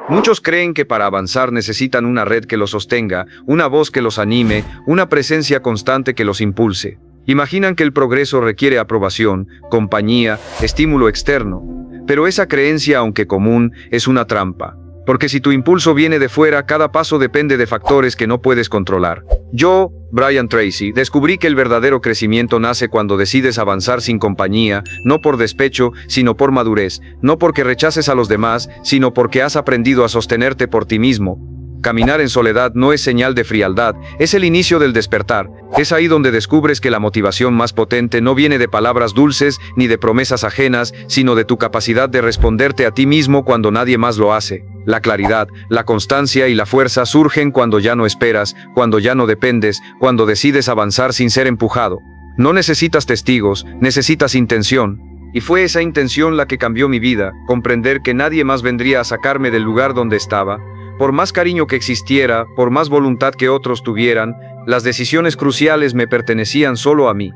Muchos creen que para avanzar necesitan una red que los sostenga, una voz que los anime, una presencia constante que los impulse. Imaginan que el progreso requiere aprobación, compañía, estímulo externo. Pero esa creencia, aunque común, es una trampa. Porque si tu impulso viene de fuera, cada paso depende de factores que no puedes controlar. Yo, Brian Tracy, descubrí que el verdadero crecimiento nace cuando decides avanzar sin compañía, no por despecho, sino por madurez, no porque rechaces a los demás, sino porque has aprendido a sostenerte por ti mismo. Caminar en soledad no es señal de frialdad, es el inicio del despertar. Es ahí donde descubres que la motivación más potente no viene de palabras dulces ni de promesas ajenas, sino de tu capacidad de responderte a ti mismo cuando nadie más lo hace. La claridad, la constancia y la fuerza surgen cuando ya no esperas, cuando ya no dependes, cuando decides avanzar sin ser empujado. No necesitas testigos, necesitas intención. Y fue esa intención la que cambió mi vida, comprender que nadie más vendría a sacarme del lugar donde estaba. Por más cariño que existiera, por más voluntad que otros tuvieran, las decisiones cruciales me pertenecían solo a mí.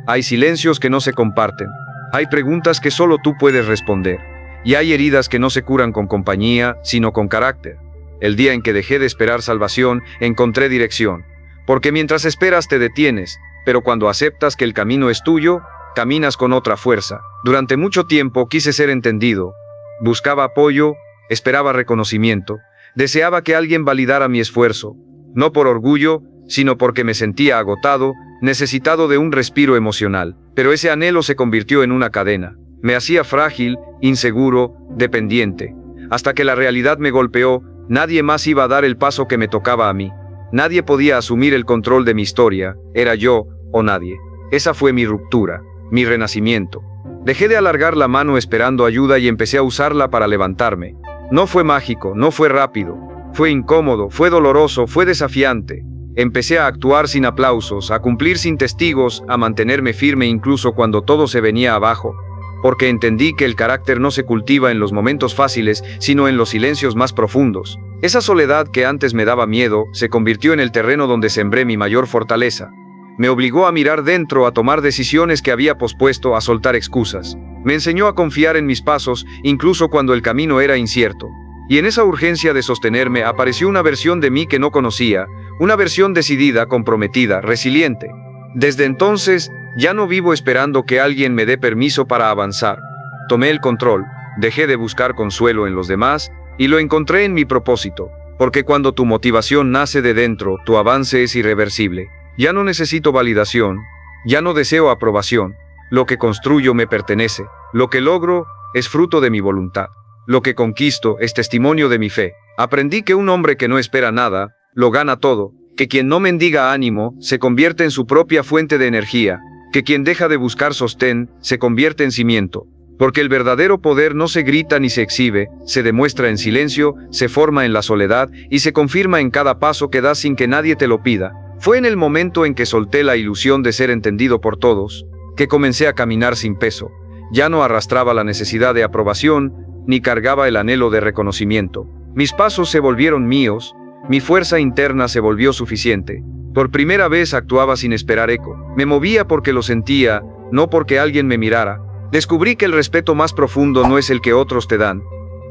Hay silencios que no se comparten. Hay preguntas que solo tú puedes responder. Y hay heridas que no se curan con compañía, sino con carácter. El día en que dejé de esperar salvación, encontré dirección. Porque mientras esperas te detienes, pero cuando aceptas que el camino es tuyo, caminas con otra fuerza. Durante mucho tiempo quise ser entendido. Buscaba apoyo, esperaba reconocimiento. Deseaba que alguien validara mi esfuerzo, no por orgullo, sino porque me sentía agotado, necesitado de un respiro emocional. Pero ese anhelo se convirtió en una cadena. Me hacía frágil, inseguro, dependiente. Hasta que la realidad me golpeó, nadie más iba a dar el paso que me tocaba a mí. Nadie podía asumir el control de mi historia, era yo o nadie. Esa fue mi ruptura, mi renacimiento. Dejé de alargar la mano esperando ayuda y empecé a usarla para levantarme. No fue mágico, no fue rápido, fue incómodo, fue doloroso, fue desafiante. Empecé a actuar sin aplausos, a cumplir sin testigos, a mantenerme firme incluso cuando todo se venía abajo. Porque entendí que el carácter no se cultiva en los momentos fáciles, sino en los silencios más profundos. Esa soledad que antes me daba miedo, se convirtió en el terreno donde sembré mi mayor fortaleza. Me obligó a mirar dentro, a tomar decisiones que había pospuesto, a soltar excusas. Me enseñó a confiar en mis pasos, incluso cuando el camino era incierto. Y en esa urgencia de sostenerme apareció una versión de mí que no conocía, una versión decidida, comprometida, resiliente. Desde entonces, ya no vivo esperando que alguien me dé permiso para avanzar. Tomé el control, dejé de buscar consuelo en los demás, y lo encontré en mi propósito. Porque cuando tu motivación nace de dentro, tu avance es irreversible. Ya no necesito validación, ya no deseo aprobación. Lo que construyo me pertenece, lo que logro es fruto de mi voluntad. Lo que conquisto es testimonio de mi fe. Aprendí que un hombre que no espera nada, lo gana todo, que quien no mendiga ánimo, se convierte en su propia fuente de energía, que quien deja de buscar sostén, se convierte en cimiento. Porque el verdadero poder no se grita ni se exhibe, se demuestra en silencio, se forma en la soledad y se confirma en cada paso que das sin que nadie te lo pida. Fue en el momento en que solté la ilusión de ser entendido por todos, que comencé a caminar sin peso. Ya no arrastraba la necesidad de aprobación, ni cargaba el anhelo de reconocimiento. Mis pasos se volvieron míos, mi fuerza interna se volvió suficiente. Por primera vez actuaba sin esperar eco. Me movía porque lo sentía, no porque alguien me mirara. Descubrí que el respeto más profundo no es el que otros te dan,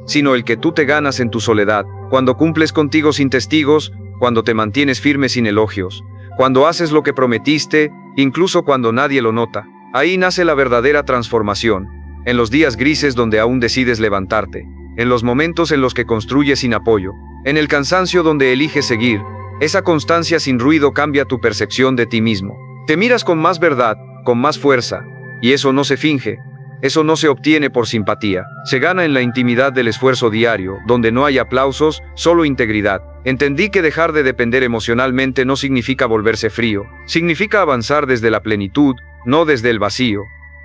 sino el que tú te ganas en tu soledad, cuando cumples contigo sin testigos, cuando te mantienes firme sin elogios, cuando haces lo que prometiste, incluso cuando nadie lo nota. Ahí nace la verdadera transformación, en los días grises donde aún decides levantarte, en los momentos en los que construyes sin apoyo, en el cansancio donde eliges seguir. Esa constancia sin ruido cambia tu percepción de ti mismo. Te miras con más verdad, con más fuerza, y eso no se finge. Eso no se obtiene por simpatía, se gana en la intimidad del esfuerzo diario, donde no hay aplausos, solo integridad. Entendí que dejar de depender emocionalmente no significa volverse frío, significa avanzar desde la plenitud, no desde el vacío.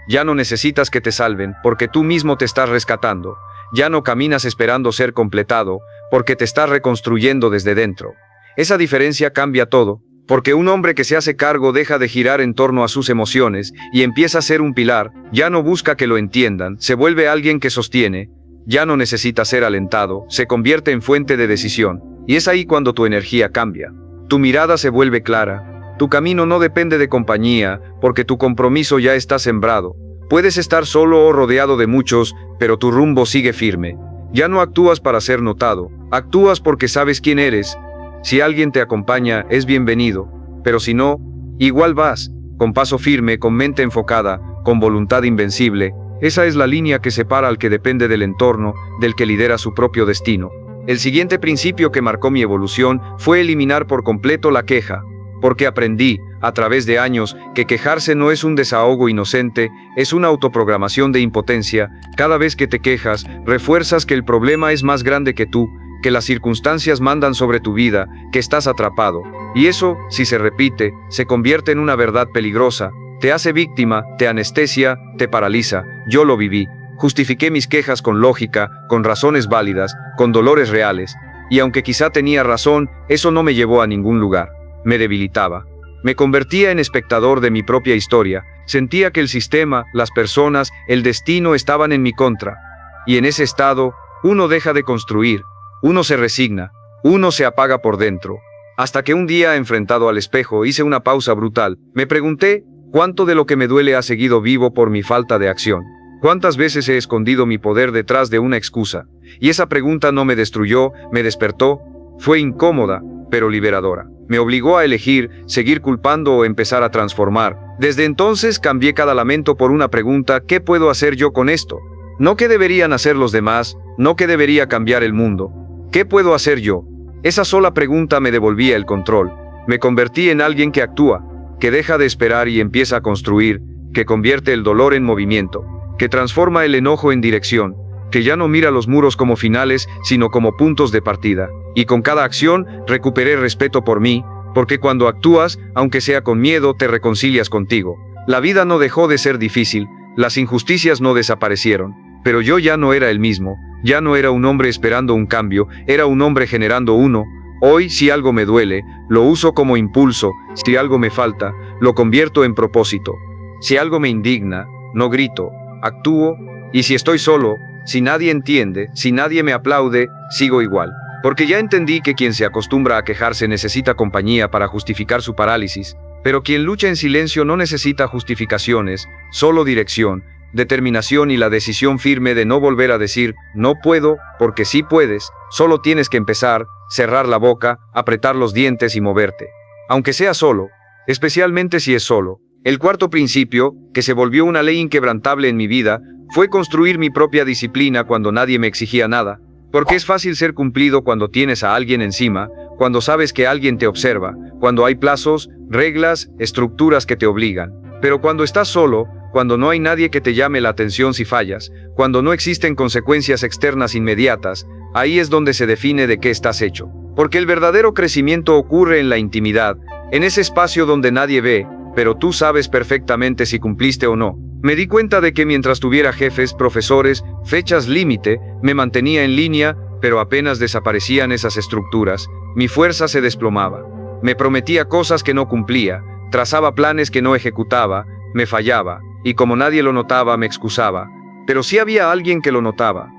Ya no necesitas que te salven, porque tú mismo te estás rescatando. Ya no caminas esperando ser completado, porque te estás reconstruyendo desde dentro. Esa diferencia cambia todo. Porque un hombre que se hace cargo deja de girar en torno a sus emociones y empieza a ser un pilar, ya no busca que lo entiendan, se vuelve alguien que sostiene, ya no necesita ser alentado, se convierte en fuente de decisión. Y es ahí cuando tu energía cambia. Tu mirada se vuelve clara, tu camino no depende de compañía, porque tu compromiso ya está sembrado. Puedes estar solo o rodeado de muchos, pero tu rumbo sigue firme. Ya no actúas para ser notado, actúas porque sabes quién eres. Si alguien te acompaña, es bienvenido, pero si no, igual vas, con paso firme, con mente enfocada, con voluntad invencible. Esa es la línea que separa al que depende del entorno, del que lidera su propio destino. El siguiente principio que marcó mi evolución fue eliminar por completo la queja, porque aprendí, a través de años, que quejarse no es un desahogo inocente, es una autoprogramación de impotencia. Cada vez que te quejas, refuerzas que el problema es más grande que tú, que las circunstancias mandan sobre tu vida, que estás atrapado. Y eso, si se repite, se convierte en una verdad peligrosa, te hace víctima, te anestesia, te paraliza. Yo lo viví. Justifiqué mis quejas con lógica, con razones válidas, con dolores reales. Y aunque quizá tenía razón, eso no me llevó a ningún lugar. Me debilitaba. Me convertía en espectador de mi propia historia. Sentía que el sistema, las personas, el destino estaban en mi contra. Y en ese estado, uno deja de construir. Uno se resigna. Uno se apaga por dentro. Hasta que un día, enfrentado al espejo, hice una pausa brutal. Me pregunté, ¿cuánto de lo que me duele ha seguido vivo por mi falta de acción? ¿Cuántas veces he escondido mi poder detrás de una excusa? Y esa pregunta no me destruyó, me despertó. Fue incómoda, pero liberadora. Me obligó a elegir, seguir culpando o empezar a transformar. Desde entonces cambié cada lamento por una pregunta: ¿qué puedo hacer yo con esto? No qué deberían hacer los demás, no qué debería cambiar el mundo. ¿Qué puedo hacer yo? Esa sola pregunta me devolvía el control. Me convertí en alguien que actúa, que deja de esperar y empieza a construir, que convierte el dolor en movimiento, que transforma el enojo en dirección, que ya no mira los muros como finales, sino como puntos de partida. Y con cada acción, recuperé respeto por mí, porque cuando actúas, aunque sea con miedo, te reconcilias contigo. La vida no dejó de ser difícil, las injusticias no desaparecieron, pero yo ya no era el mismo, ya no era un hombre esperando un cambio, era un hombre generando uno. Hoy, si algo me duele, lo uso como impulso, si algo me falta, lo convierto en propósito. Si algo me indigna, no grito, actúo, y si estoy solo, si nadie entiende, si nadie me aplaude, sigo igual. Porque ya entendí que quien se acostumbra a quejarse necesita compañía para justificar su parálisis, pero quien lucha en silencio no necesita justificaciones, solo dirección, determinación y la decisión firme de no volver a decir, no puedo, porque sí puedes, solo tienes que empezar, cerrar la boca, apretar los dientes y moverte. Aunque sea solo, especialmente si es solo. El cuarto principio, que se volvió una ley inquebrantable en mi vida, fue construir mi propia disciplina cuando nadie me exigía nada. Porque es fácil ser cumplido cuando tienes a alguien encima, cuando sabes que alguien te observa, cuando hay plazos, reglas, estructuras que te obligan. Pero cuando estás solo, cuando no hay nadie que te llame la atención si fallas, cuando no existen consecuencias externas inmediatas, ahí es donde se define de qué estás hecho. Porque el verdadero crecimiento ocurre en la intimidad, en ese espacio donde nadie ve, pero tú sabes perfectamente si cumpliste o no. Me di cuenta de que mientras tuviera jefes, profesores, fechas límite, me mantenía en línea, pero apenas desaparecían esas estructuras, mi fuerza se desplomaba. Me prometía cosas que no cumplía, trazaba planes que no ejecutaba, me fallaba, y como nadie lo notaba me excusaba. Pero sí había alguien que lo notaba.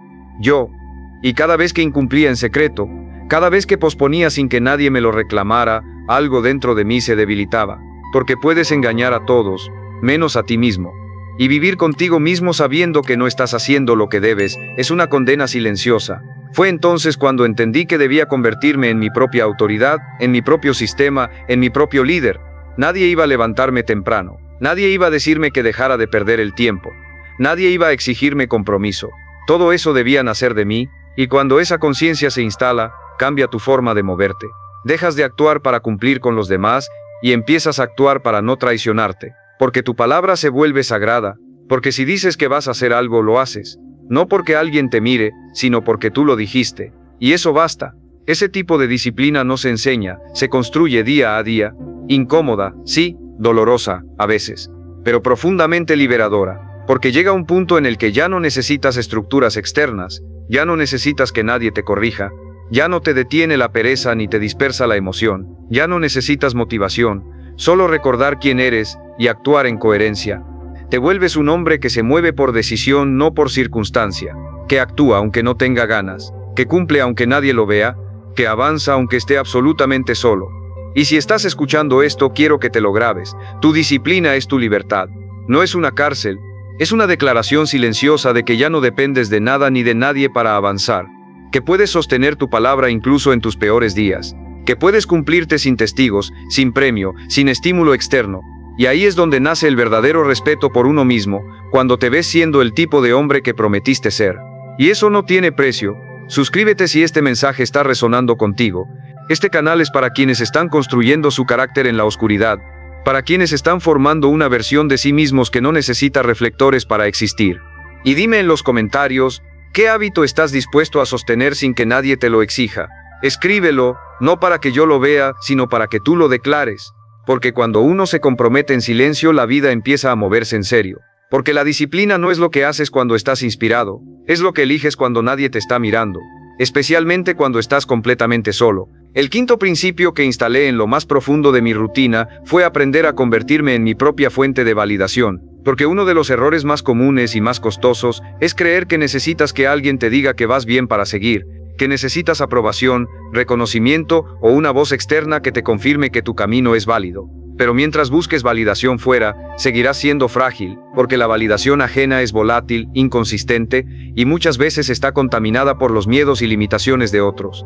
Yo. Y cada vez que incumplía en secreto, cada vez que posponía sin que nadie me lo reclamara, algo dentro de mí se debilitaba. Porque puedes engañar a todos, menos a ti mismo. Y vivir contigo mismo sabiendo que no estás haciendo lo que debes, es una condena silenciosa. Fue entonces cuando entendí que debía convertirme en mi propia autoridad, en mi propio sistema, en mi propio líder. Nadie iba a levantarme temprano. Nadie iba a decirme que dejara de perder el tiempo. Nadie iba a exigirme compromiso. Todo eso debía nacer de mí, y cuando esa conciencia se instala, cambia tu forma de moverte. Dejas de actuar para cumplir con los demás, y empiezas a actuar para no traicionarte. Porque tu palabra se vuelve sagrada, porque si dices que vas a hacer algo lo haces, no porque alguien te mire, sino porque tú lo dijiste, y eso basta. Ese tipo de disciplina no se enseña, se construye día a día, incómoda, sí, dolorosa, a veces, pero profundamente liberadora, porque llega un punto en el que ya no necesitas estructuras externas, ya no necesitas que nadie te corrija, ya no te detiene la pereza ni te dispersa la emoción, ya no necesitas motivación, solo recordar quién eres y actuar en coherencia. Te vuelves un hombre que se mueve por decisión, no por circunstancia, que actúa aunque no tenga ganas, que cumple aunque nadie lo vea, que avanza aunque esté absolutamente solo. Y si estás escuchando esto, quiero que te lo grabes. Tu disciplina es tu libertad. No es una cárcel, Es una declaración silenciosa de que ya no dependes de nada ni de nadie para avanzar, que puedes sostener tu palabra incluso en tus peores días, que puedes cumplirte sin testigos, sin premio, sin estímulo externo. Y ahí es donde nace el verdadero respeto por uno mismo, cuando te ves siendo el tipo de hombre que prometiste ser. Y eso no tiene precio. Suscríbete si este mensaje está resonando contigo. Este canal es para quienes están construyendo su carácter en la oscuridad, para quienes están formando una versión de sí mismos que no necesita reflectores para existir. Y dime en los comentarios, ¿qué hábito estás dispuesto a sostener sin que nadie te lo exija? Escríbelo, no para que yo lo vea, sino para que tú lo declares. Porque cuando uno se compromete en silencio, la vida empieza a moverse en serio. Porque la disciplina no es lo que haces cuando estás inspirado, es lo que eliges cuando nadie te está mirando, especialmente cuando estás completamente solo. El quinto principio que instalé en lo más profundo de mi rutina fue aprender a convertirme en mi propia fuente de validación, porque uno de los errores más comunes y más costosos es creer que necesitas que alguien te diga que vas bien para seguir, que necesitas aprobación, reconocimiento o una voz externa que te confirme que tu camino es válido. Pero mientras busques validación fuera, seguirás siendo frágil, porque la validación ajena es volátil, inconsistente, y muchas veces está contaminada por los miedos y limitaciones de otros.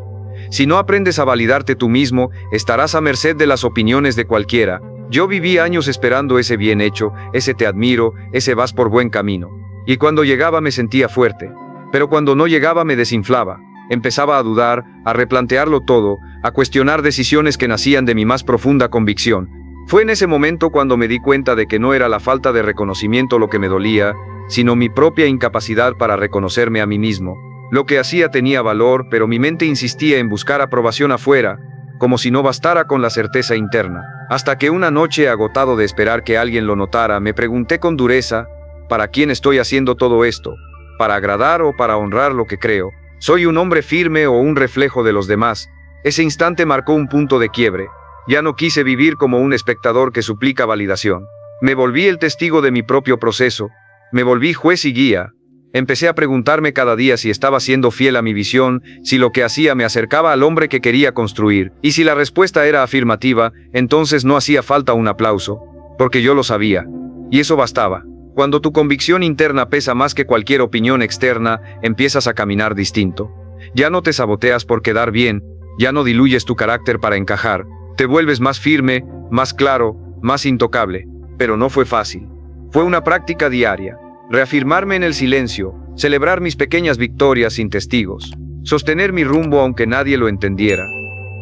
Si no aprendes a validarte tú mismo, estarás a merced de las opiniones de cualquiera. Yo viví años esperando ese bien hecho, ese te admiro, ese vas por buen camino. Y cuando llegaba me sentía fuerte. Pero cuando no llegaba me desinflaba. Empezaba a dudar, a replantearlo todo, a cuestionar decisiones que nacían de mi más profunda convicción. Fue en ese momento cuando me di cuenta de que no era la falta de reconocimiento lo que me dolía, sino mi propia incapacidad para reconocerme a mí mismo. Lo que hacía tenía valor, pero mi mente insistía en buscar aprobación afuera, como si no bastara con la certeza interna. Hasta que una noche, agotado de esperar que alguien lo notara, me pregunté con dureza, ¿para quién estoy haciendo todo esto? ¿Para agradar o para honrar lo que creo? ¿Soy un hombre firme o un reflejo de los demás? Ese instante marcó un punto de quiebre. Ya no quise vivir como un espectador que suplica validación. Me volví el testigo de mi propio proceso. Me volví juez y guía. Empecé a preguntarme cada día si estaba siendo fiel a mi visión, si lo que hacía me acercaba al hombre que quería construir, y si la respuesta era afirmativa, entonces no hacía falta un aplauso, porque yo lo sabía. Y eso bastaba. Cuando tu convicción interna pesa más que cualquier opinión externa, empiezas a caminar distinto. Ya no te saboteas por quedar bien, ya no diluyes tu carácter para encajar. Te vuelves más firme, más claro, más intocable. Pero no fue fácil. Fue una práctica diaria. Reafirmarme en el silencio, celebrar mis pequeñas victorias sin testigos, sostener mi rumbo aunque nadie lo entendiera.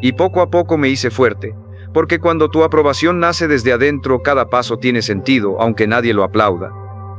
Y poco a poco me hice fuerte, porque cuando tu aprobación nace desde adentro, cada paso tiene sentido, aunque nadie lo aplauda.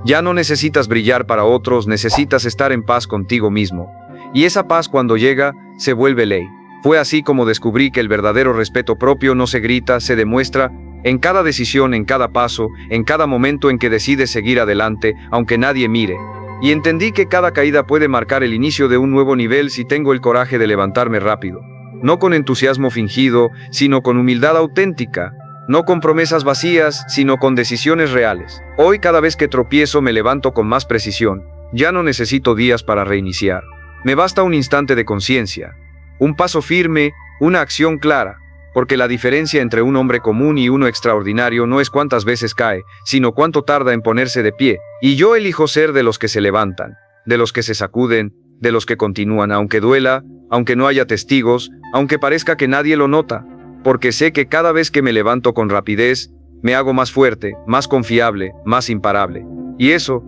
Ya no necesitas brillar para otros, necesitas estar en paz contigo mismo. Y esa paz, cuando llega, se vuelve ley. Fue así como descubrí que el verdadero respeto propio no se grita, se demuestra en cada decisión, en cada paso, en cada momento en que decides seguir adelante, aunque nadie mire. Y entendí que cada caída puede marcar el inicio de un nuevo nivel si tengo el coraje de levantarme rápido. No con entusiasmo fingido, sino con humildad auténtica. No con promesas vacías, sino con decisiones reales. Hoy, cada vez que tropiezo, me levanto con más precisión. Ya no necesito días para reiniciar. Me basta un instante de conciencia. Un paso firme, una acción clara, porque la diferencia entre un hombre común y uno extraordinario no es cuántas veces cae, sino cuánto tarda en ponerse de pie. Y yo elijo ser de los que se levantan, de los que se sacuden, de los que continúan aunque duela, aunque no haya testigos, aunque parezca que nadie lo nota, porque sé que cada vez que me levanto con rapidez, me hago más fuerte, más confiable, más imparable. Y eso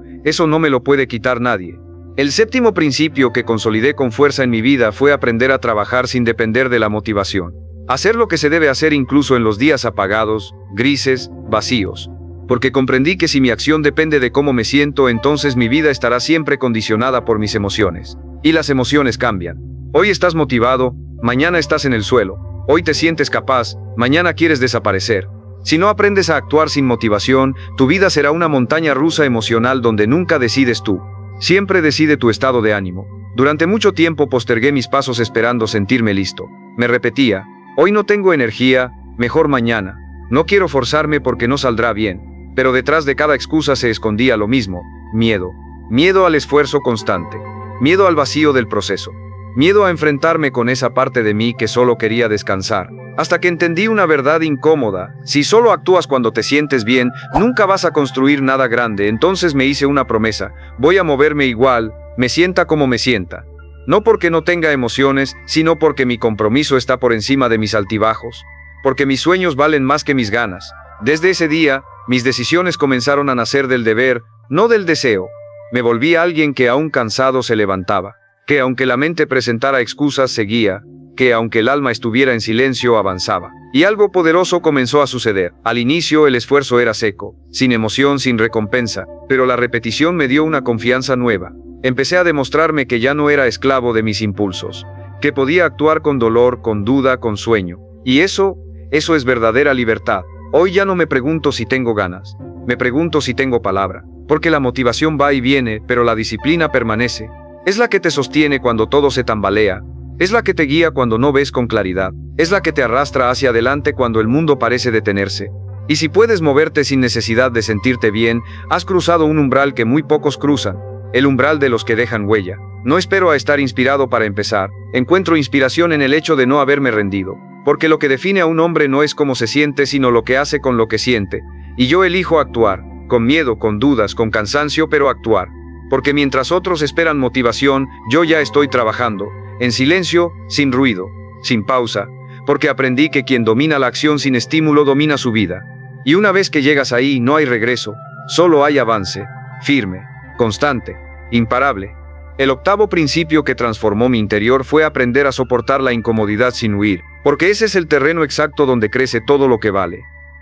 no me lo puede quitar nadie. El séptimo principio que consolidé con fuerza en mi vida fue aprender a trabajar sin depender de la motivación. Hacer lo que se debe hacer incluso en los días apagados, grises, vacíos. Porque comprendí que si mi acción depende de cómo me siento, entonces mi vida estará siempre condicionada por mis emociones. Y las emociones cambian. Hoy estás motivado, mañana estás en el suelo. Hoy te sientes capaz, mañana quieres desaparecer. Si no aprendes a actuar sin motivación, tu vida será una montaña rusa emocional donde nunca decides tú. Siempre decide tu estado de ánimo. Durante mucho tiempo postergué mis pasos esperando sentirme listo. Me repetía, hoy no tengo energía, mejor mañana. No quiero forzarme porque no saldrá bien. Pero detrás de cada excusa se escondía lo mismo, miedo. Miedo al esfuerzo constante. Miedo al vacío del proceso. Miedo a enfrentarme con esa parte de mí que solo quería descansar. Hasta que entendí una verdad incómoda: si solo actúas cuando te sientes bien, nunca vas a construir nada grande. Entonces me hice una promesa: voy a moverme igual, me sienta como me sienta. No porque no tenga emociones, sino porque mi compromiso está por encima de mis altibajos, porque mis sueños valen más que mis ganas. Desde ese día, mis decisiones comenzaron a nacer del deber, no del deseo. Me volví alguien que aún cansado se levantaba, que aunque la mente presentara excusas seguía, que aunque el alma estuviera en silencio avanzaba. Y algo poderoso comenzó a suceder. Al inicio el esfuerzo era seco, sin emoción, sin recompensa, pero la repetición me dio una confianza nueva. Empecé a demostrarme que ya no era esclavo de mis impulsos, que podía actuar con dolor, con duda, con sueño. Y eso es verdadera libertad. Hoy ya no me pregunto si tengo ganas, me pregunto si tengo palabra, porque la motivación va y viene, pero la disciplina permanece. Es la que te sostiene cuando todo se tambalea, es la que te guía cuando no ves con claridad, es la que te arrastra hacia adelante cuando el mundo parece detenerse. Y si puedes moverte sin necesidad de sentirte bien, has cruzado un umbral que muy pocos cruzan, el umbral de los que dejan huella. No espero a estar inspirado para empezar, encuentro inspiración en el hecho de no haberme rendido, porque lo que define a un hombre no es cómo se siente, sino lo que hace con lo que siente. Y yo elijo actuar, con miedo, con dudas, con cansancio, pero actuar. Porque mientras otros esperan motivación, yo ya estoy trabajando, en silencio, sin ruido, sin pausa, porque aprendí que quien domina la acción sin estímulo domina su vida. Y una vez que llegas ahí, no hay regreso, solo hay avance, firme, constante, imparable. El octavo principio que transformó mi interior fue aprender a soportar la incomodidad sin huir, porque ese es el terreno exacto donde crece todo lo que vale.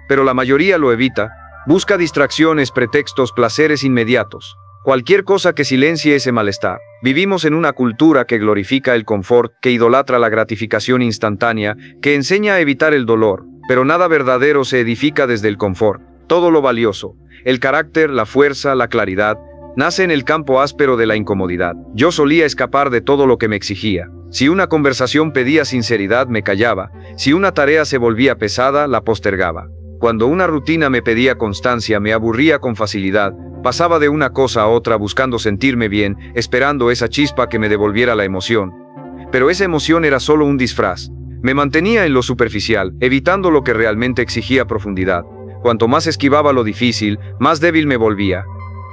Pero la mayoría lo evita, busca distracciones, pretextos, placeres inmediatos. Cualquier cosa que silencie ese malestar. Vivimos en una cultura que glorifica el confort, que idolatra la gratificación instantánea, que enseña a evitar el dolor, pero nada verdadero se edifica desde el confort. Todo lo valioso, el carácter, la fuerza, la claridad, nace en el campo áspero de la incomodidad. Yo solía escapar de todo lo que me exigía. Si una conversación pedía sinceridad, me callaba. Si una tarea se volvía pesada, la postergaba. Cuando una rutina me pedía constancia, me aburría con facilidad. Pasaba de una cosa a otra buscando sentirme bien, esperando esa chispa que me devolviera la emoción. Pero esa emoción era solo un disfraz. Me mantenía en lo superficial, evitando lo que realmente exigía profundidad. Cuanto más esquivaba lo difícil, más débil me volvía.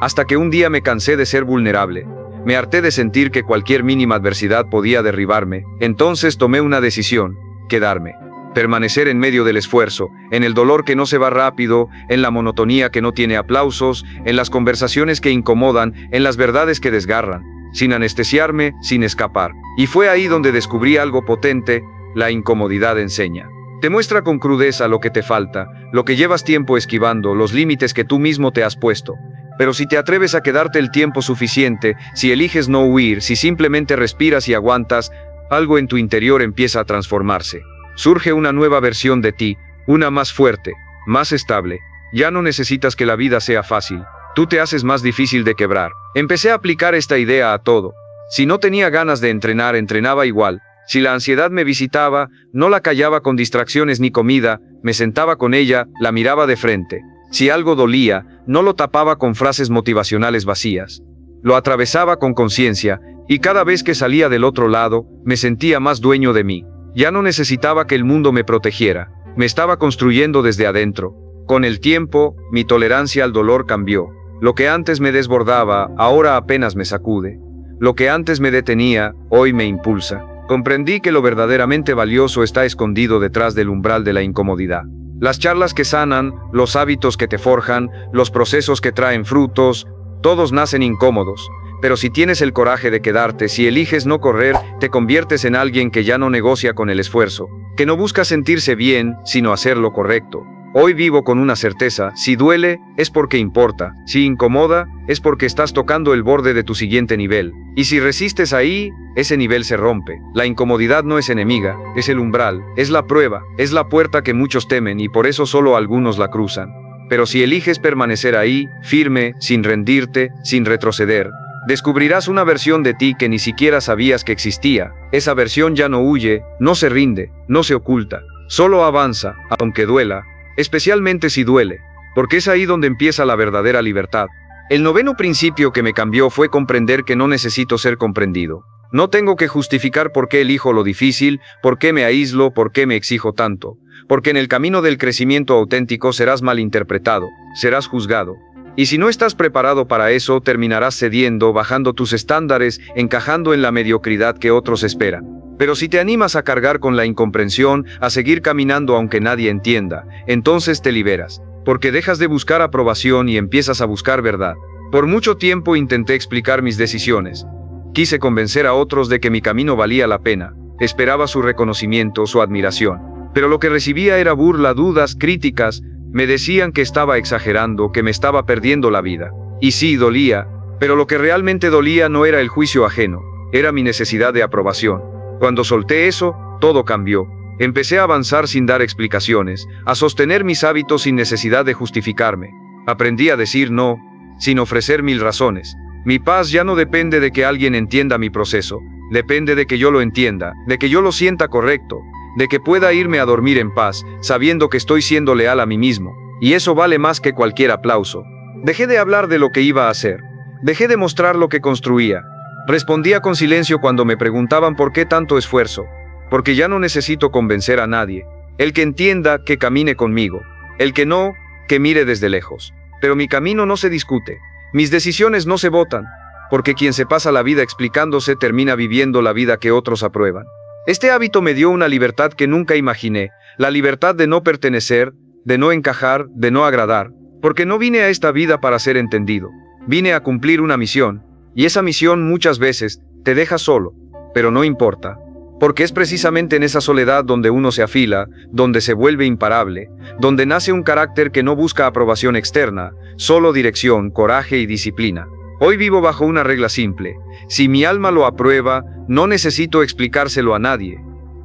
Hasta que un día me cansé de ser vulnerable. Me harté de sentir que cualquier mínima adversidad podía derribarme. Entonces tomé una decisión: quedarme. Permanecer en medio del esfuerzo, en el dolor que no se va rápido, en la monotonía que no tiene aplausos, en las conversaciones que incomodan, en las verdades que desgarran, sin anestesiarme, sin escapar. Y fue ahí donde descubrí algo potente: la incomodidad enseña. Te muestra con crudeza lo que te falta, lo que llevas tiempo esquivando, los límites que tú mismo te has puesto. Pero si te atreves a quedarte el tiempo suficiente, si eliges no huir, si simplemente respiras y aguantas, algo en tu interior empieza a transformarse. Surge una nueva versión de ti, una más fuerte, más estable. Ya no necesitas que la vida sea fácil, tú te haces más difícil de quebrar. Empecé a aplicar esta idea a todo. Si no tenía ganas de entrenar, entrenaba igual. Si la ansiedad me visitaba, no la callaba con distracciones ni comida, me sentaba con ella, la miraba de frente. Si algo dolía, no lo tapaba con frases motivacionales vacías. Lo atravesaba con conciencia, y cada vez que salía del otro lado, me sentía más dueño de mí. Ya no necesitaba que el mundo me protegiera, me estaba construyendo desde adentro. Con el tiempo, mi tolerancia al dolor cambió. Lo que antes me desbordaba, ahora apenas me sacude. Lo que antes me detenía, hoy me impulsa. Comprendí que lo verdaderamente valioso está escondido detrás del umbral de la incomodidad. Las charlas que sanan, los hábitos que te forjan, los procesos que traen frutos, todos nacen incómodos. Pero si tienes el coraje de quedarte, si eliges no correr, te conviertes en alguien que ya no negocia con el esfuerzo, que no busca sentirse bien, sino hacer lo correcto. Hoy vivo con una certeza: si duele, es porque importa. Si incomoda, es porque estás tocando el borde de tu siguiente nivel. Y si resistes ahí, ese nivel se rompe. La incomodidad no es enemiga, es el umbral, es la prueba, es la puerta que muchos temen y por eso solo algunos la cruzan. Pero si eliges permanecer ahí, firme, sin rendirte, sin retroceder, descubrirás una versión de ti que ni siquiera sabías que existía. Esa versión ya no huye, no se rinde, no se oculta, solo avanza, aunque duela, especialmente si duele, porque es ahí donde empieza la verdadera libertad. El noveno principio que me cambió fue comprender que no necesito ser comprendido. No tengo que justificar por qué elijo lo difícil, por qué me aíslo, por qué me exijo tanto. Porque en el camino del crecimiento auténtico serás malinterpretado, serás juzgado. Y si no estás preparado para eso, terminarás cediendo, bajando tus estándares, encajando en la mediocridad que otros esperan. Pero si te animas a cargar con la incomprensión, a seguir caminando aunque nadie entienda, entonces te liberas. Porque dejas de buscar aprobación y empiezas a buscar verdad. Por mucho tiempo intenté explicar mis decisiones. Quise convencer a otros de que mi camino valía la pena. Esperaba su reconocimiento, su admiración. Pero lo que recibía era burla, dudas, críticas. Me decían que estaba exagerando, que me estaba perdiendo la vida. Y sí, dolía. Pero lo que realmente dolía no era el juicio ajeno. Era mi necesidad de aprobación. Cuando solté eso, todo cambió. Empecé a avanzar sin dar explicaciones, a sostener mis hábitos sin necesidad de justificarme. Aprendí a decir no, sin ofrecer mil razones. Mi paz ya no depende de que alguien entienda mi proceso, depende de que yo lo entienda, de que yo lo sienta correcto, de que pueda irme a dormir en paz, sabiendo que estoy siendo leal a mí mismo. Y eso vale más que cualquier aplauso. Dejé de hablar de lo que iba a hacer. Dejé de mostrar lo que construía. Respondía con silencio cuando me preguntaban por qué tanto esfuerzo. Porque ya no necesito convencer a nadie. El que entienda, que camine conmigo. El que no, que mire desde lejos. Pero mi camino no se discute. Mis decisiones no se votan. Porque quien se pasa la vida explicándose termina viviendo la vida que otros aprueban. Este hábito me dio una libertad que nunca imaginé. La libertad de no pertenecer, de no encajar, de no agradar. Porque no vine a esta vida para ser entendido. Vine a cumplir una misión. Y esa misión muchas veces te deja solo. Pero no importa. Porque es precisamente en esa soledad donde uno se afila, donde se vuelve imparable, donde nace un carácter que no busca aprobación externa, solo dirección, coraje y disciplina. Hoy vivo bajo una regla simple. Si mi alma lo aprueba, no necesito explicárselo a nadie.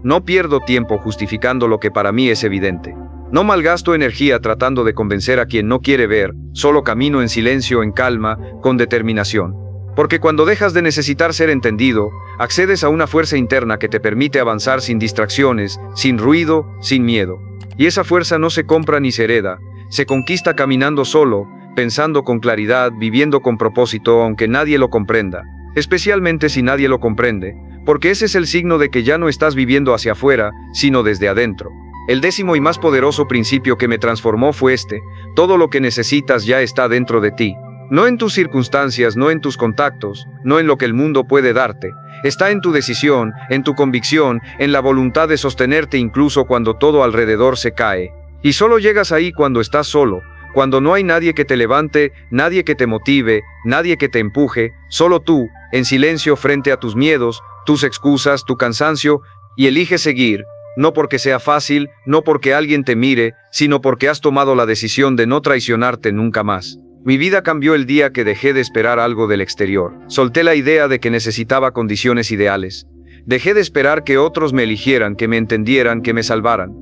No pierdo tiempo justificando lo que para mí es evidente. No malgasto energía tratando de convencer a quien no quiere ver, solo camino en silencio, en calma, con determinación. Porque cuando dejas de necesitar ser entendido, accedes a una fuerza interna que te permite avanzar sin distracciones, sin ruido, sin miedo. Y esa fuerza no se compra ni se hereda, se conquista caminando solo, pensando con claridad, viviendo con propósito aunque nadie lo comprenda. Especialmente si nadie lo comprende, porque ese es el signo de que ya no estás viviendo hacia afuera, sino desde adentro. El 10º y más poderoso principio que me transformó fue este: todo lo que necesitas ya está dentro de ti. No en tus circunstancias, no en tus contactos, no en lo que el mundo puede darte. Está en tu decisión, en tu convicción, en la voluntad de sostenerte incluso cuando todo alrededor se cae. Y solo llegas ahí cuando estás solo, cuando no hay nadie que te levante, nadie que te motive, nadie que te empuje, solo tú, en silencio frente a tus miedos, tus excusas, tu cansancio, y eliges seguir, no porque sea fácil, no porque alguien te mire, sino porque has tomado la decisión de no traicionarte nunca más. Mi vida cambió el día que dejé de esperar algo del exterior. Solté la idea de que necesitaba condiciones ideales. Dejé de esperar que otros me eligieran, que me entendieran, que me salvaran.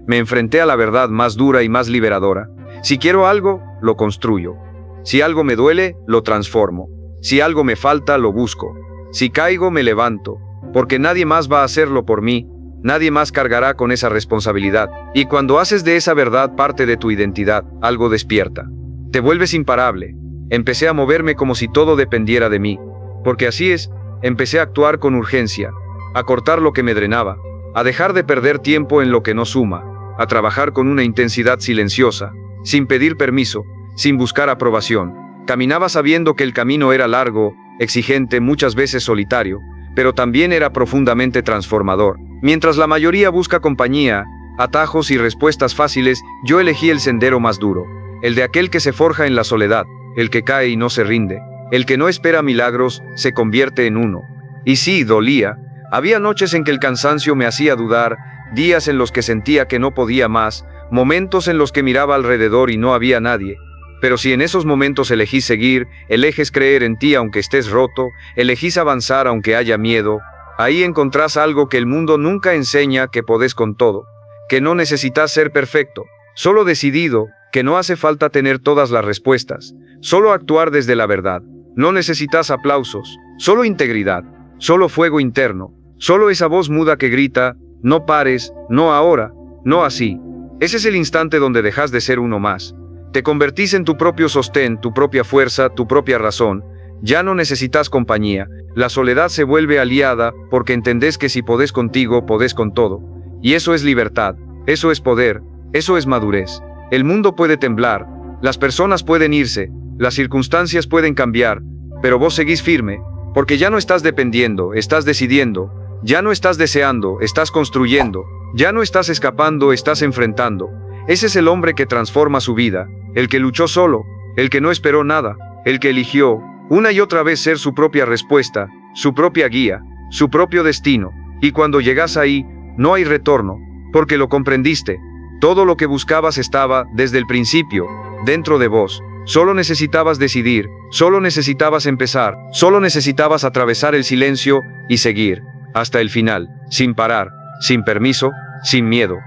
Me enfrenté a la verdad más dura y más liberadora. Si quiero algo, lo construyo. Si algo me duele, lo transformo. Si algo me falta, lo busco. Si caigo, me levanto. Porque nadie más va a hacerlo por mí. Nadie más cargará con esa responsabilidad. Y cuando haces de esa verdad parte de tu identidad, algo despierta. Te vuelves imparable. Empecé a moverme como si todo dependiera de mí. Porque así es, empecé a actuar con urgencia, a cortar lo que me drenaba, a dejar de perder tiempo en lo que no suma, a trabajar con una intensidad silenciosa, sin pedir permiso, sin buscar aprobación. Caminaba sabiendo que el camino era largo, exigente, muchas veces solitario, pero también era profundamente transformador. Mientras la mayoría busca compañía, atajos y respuestas fáciles, yo elegí el sendero más duro. El de aquel que se forja en la soledad, el que cae y no se rinde, el que no espera milagros, se convierte en uno. Y sí, dolía. Había noches en que el cansancio me hacía dudar, días en los que sentía que no podía más, momentos en los que miraba alrededor y no había nadie. Pero si en esos momentos elegís seguir, eliges creer en ti aunque estés roto, elegís avanzar aunque haya miedo, ahí encontrás algo que el mundo nunca enseña: que podés con todo, que no necesitas ser perfecto, solo decidido, que no hace falta tener todas las respuestas, solo actuar desde la verdad. No necesitas aplausos, solo integridad, solo fuego interno, solo esa voz muda que grita: no pares, no ahora, no así. Ese es el instante donde dejas de ser uno más. Te convertís en tu propio sostén, tu propia fuerza, tu propia razón. Ya no necesitas compañía. La soledad se vuelve aliada porque entendés que si podés contigo, podés con todo. Y eso es libertad, eso es poder, eso es madurez. El mundo puede temblar, las personas pueden irse, las circunstancias pueden cambiar, pero vos seguís firme, porque ya no estás dependiendo, estás decidiendo, ya no estás deseando, estás construyendo, ya no estás escapando, estás enfrentando. Ese es el hombre que transforma su vida, el que luchó solo, el que no esperó nada, el que eligió, una y otra vez ser su propia respuesta, su propia guía, su propio destino. Y cuando llegas ahí, no hay retorno, porque lo comprendiste. Todo lo que buscabas estaba, desde el principio, dentro de vos. Solo necesitabas decidir, solo necesitabas empezar, solo necesitabas atravesar el silencio y seguir, hasta el final, sin parar, sin permiso, sin miedo.